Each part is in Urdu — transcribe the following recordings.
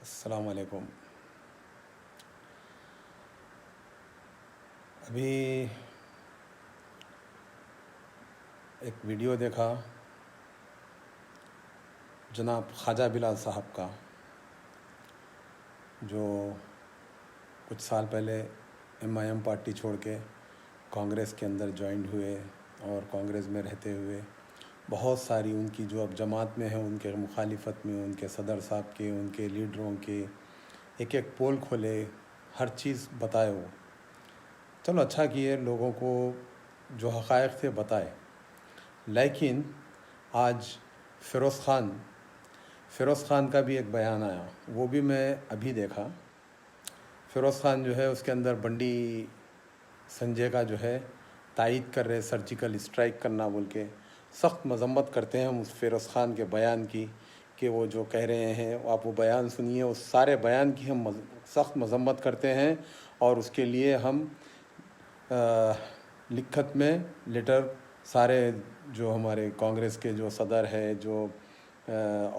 السلام علیکم۔ ابھی ایک ویڈیو دیکھا جناب خواجہ بلال صاحب کا، جو کچھ سال پہلے ایم پارٹی چھوڑ کے کانگریس کے اندر جوائنڈ ہوئے اور کانگریس میں رہتے ہوئے بہت ساری ان کی جو اب جماعت میں ہیں ان کے مخالفت میں ان کے صدر صاحب کے ان کے لیڈروں کے ایک ایک پول کھولے، ہر چیز بتائے۔ وہ چلو اچھا کیے، لوگوں کو جو حقائق تھے بتائے۔ لیکن آج فیروز خان کا بھی ایک بیان آیا، وہ بھی میں ابھی دیکھا۔ فیروز خان جو ہے اس کے اندر بنڈی سنجے کا جو ہے تائید کر رہے، سرجیکل اسٹرائک کرنا بول کے سخت مذمت کرتے ہیں ہم اس فیروز خان کے بیان کی، کہ وہ جو کہہ رہے ہیں آپ وہ بیان سنیے، اس سارے بیان کی ہم سخت مذمت کرتے ہیں اور اس کے لیے ہم لکھت میں لیٹر سارے جو ہمارے کانگریس کے جو صدر ہے جو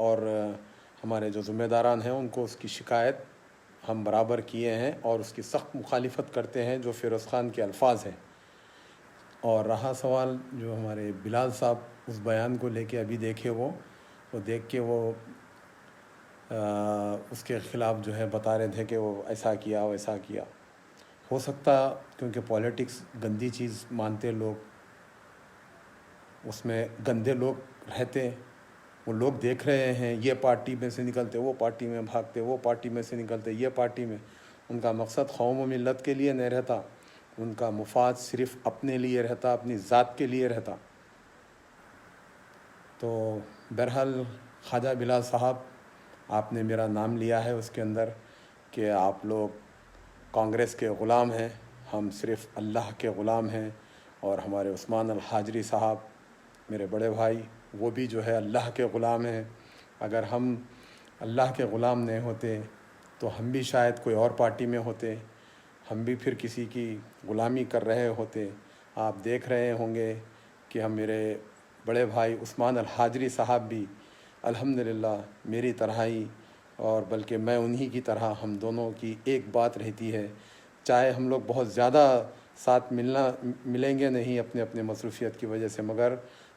اور ہمارے جو ذمہ داران ہیں ان کو اس کی شکایت ہم برابر کیے ہیں اور اس کی سخت مخالفت کرتے ہیں جو فیروز خان کے الفاظ ہیں۔ اور رہا سوال جو ہمارے بلال صاحب اس بیان کو لے کے ابھی دیکھے، وہ دیکھ کے وہ اس کے خلاف جو ہے بتا رہے تھے کہ وہ ایسا کیا ویسا کیا۔ ہو سکتا کیونکہ پولیٹکس گندی چیز مانتے لوگ، اس میں گندے لوگ رہتے، وہ لوگ دیکھ رہے ہیں، یہ پارٹی میں سے نکلتے وہ پارٹی میں بھاگتے، وہ پارٹی میں سے نکلتے یہ پارٹی میں۔ ان کا مقصد قوم و ملت کے لیے نہیں رہتا، ان کا مفاد صرف اپنے لیے رہتا، اپنی ذات کے لیے رہتا۔ تو بہرحال خواجہ بلال صاحب، آپ نے میرا نام لیا ہے اس کے اندر کہ آپ لوگ کانگریس کے غلام ہیں، ہم صرف اللہ کے غلام ہیں۔ اور ہمارے عثمان الحاجری صاحب میرے بڑے بھائی، وہ بھی جو ہے اللہ کے غلام ہیں۔ اگر ہم اللہ کے غلام نہیں ہوتے تو ہم بھی شاید کوئی اور پارٹی میں ہوتے، ہم بھی پھر کسی کی غلامی کر رہے ہوتے۔ آپ دیکھ رہے ہوں گے کہ ہم میرے بڑے بھائی عثمان الحاجری صاحب بھی الحمدللہ میری طرح ہی، اور بلکہ میں انہی کی طرح، ہم دونوں کی ایک بات رہتی ہے، چاہے ہم لوگ بہت زیادہ ساتھ ملیں گے نہیں اپنے اپنے مصروفیت کی وجہ سے، مگر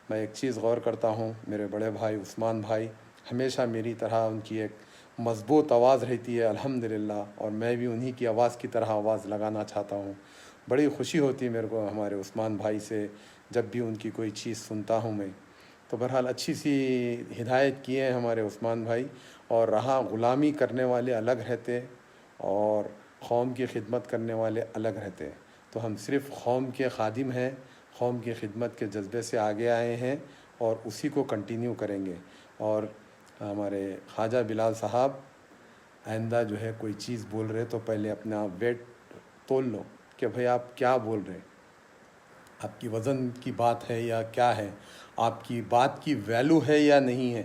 میں ایک چیز غور کرتا ہوں، میرے بڑے بھائی عثمان بھائی ہمیشہ میری طرح ان کی ایک مضبوط آواز رہتی ہے الحمدللہ، اور میں بھی انہی کی آواز کی طرح آواز لگانا چاہتا ہوں۔ بڑی خوشی ہوتی ہے میرے کو ہمارے عثمان بھائی سے جب بھی ان کی کوئی چیز سنتا ہوں میں۔ تو بہرحال اچھی سی ہدایت کیے ہیں ہمارے عثمان بھائی۔ اور رہا غلامی کرنے والے الگ رہتے اور قوم کی خدمت کرنے والے الگ رہتے، تو ہم صرف قوم کے خادم ہیں، قوم کی خدمت کے جذبے سے آگے آئے ہیں اور اسی کو کنٹینیو کریں گے۔ اور ہمارے خواجہ بلال صاحب، آئندہ جو ہے کوئی چیز بول رہے تو پہلے اپنا ویٹ تول لو کہ بھئی آپ کیا بول رہے، آپ کی وزن کی بات ہے یا کیا ہے، آپ کی بات کی ویلیو ہے یا نہیں ہے،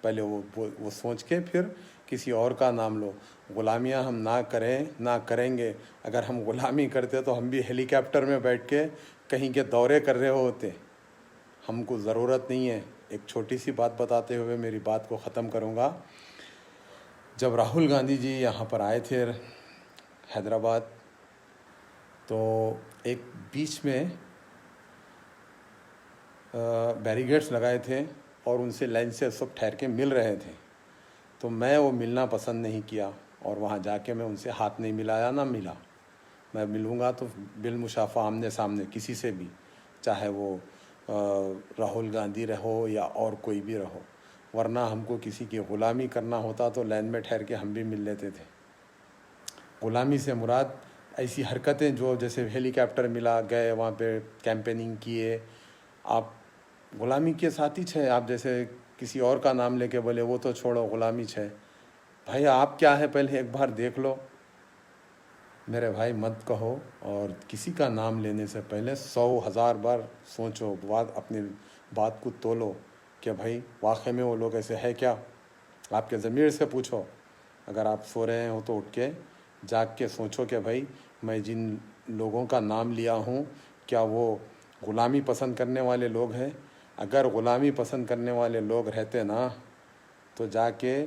پہلے وہ سوچ کے پھر کسی اور کا نام لو۔ غلامیاں ہم نہ کریں، نہ کریں گے۔ اگر ہم غلامی کرتے تو ہم بھی ہیلی کاپٹر میں بیٹھ کے کہیں کے دورے کر رہے ہوتے، ہم کو ضرورت نہیں ہے۔ ایک چھوٹی سی بات بتاتے ہوئے میری بات کو ختم کروں گا۔ جب راہل گاندھی جی یہاں پر آئے تھے حیدرآباد، تو ایک بیچ میں بیریگیڈس لگائے تھے اور ان سے لائن سے سب ٹھہر کے مل رہے تھے، تو میں وہ ملنا پسند نہیں کیا اور وہاں جا کے میں ان سے ہاتھ نہیں ملایا، نہ ملا۔ میں ملوں گا تو بالمشافہ آمنے سامنے کسی سے بھی، چاہے وہ راہل گاندھی رہو یا اور کوئی بھی رہو، ورنہ ہم کو کسی کی غلامی کرنا ہوتا تو لائن میں ٹھہر کے ہم بھی مل لیتے تھے۔ غلامی سے مراد ایسی حرکتیں جو جیسے ہیلی کاپٹر ملا گئے وہاں پہ کیمپیننگ کیے، آپ غلامی کے ساتھی چھے۔ آپ جیسے کسی اور کا نام لے کے بولے وہ تو چھوڑو غلامی چھے، بھائی آپ کیا ہے پہلے ایک بار دیکھ لو۔ میرے بھائی مت کہو، اور کسی کا نام لینے سے پہلے 100,000 بار سوچو، اپنی بات کو تولو کہ بھائی واقعی میں وہ لوگ ایسے ہے کیا۔ آپ کے ضمیر سے پوچھو، اگر آپ سو رہے ہو تو اٹھ کے جاگ کے سوچو کہ بھائی میں جن لوگوں کا نام لیا ہوں کیا وہ غلامی پسند کرنے والے لوگ ہیں۔ اگر غلامی پسند کرنے والے لوگ رہتے نا تو جا کے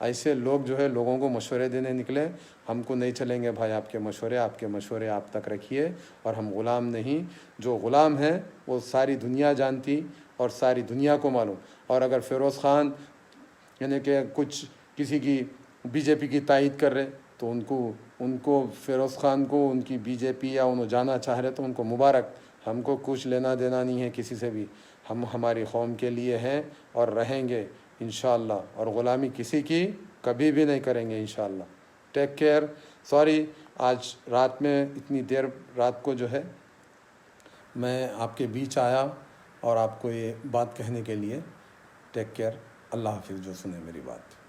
ایسے لوگ جو ہے لوگوں کو مشورے دینے نکلے، ہم کو نہیں چلیں گے بھائی، آپ کے مشورے آپ تک رکھیے، اور ہم غلام نہیں. جو غلام ہیں وہ ساری دنیا جانتی اور ساری دنیا کو معلوم. اور اگر فیروز خان یعنی کہ کسی کی بی جے پی کی تائید کر رہے تو ان کو فیروز خان کو ان کی بی جے پی یا انہوں جانا چاہ رہے تو ان کو مبارک. ہم کو کچھ لینا دینا نہیں ہے کسی سے بھی. ہم ہماری قوم کے لیے ہیں اور رہیں گے انشاءاللہ، اور غلامی کسی کی کبھی بھی نہیں کریں گے انشاءاللہ. Take care. سوری آج رات میں اتنی دیر رات کو جو ہے میں آپ کے بیچ آیا اور آپ کو یہ بات کہنے کے لیے. Take care. اللہ حافظ. جو سنے میری بات.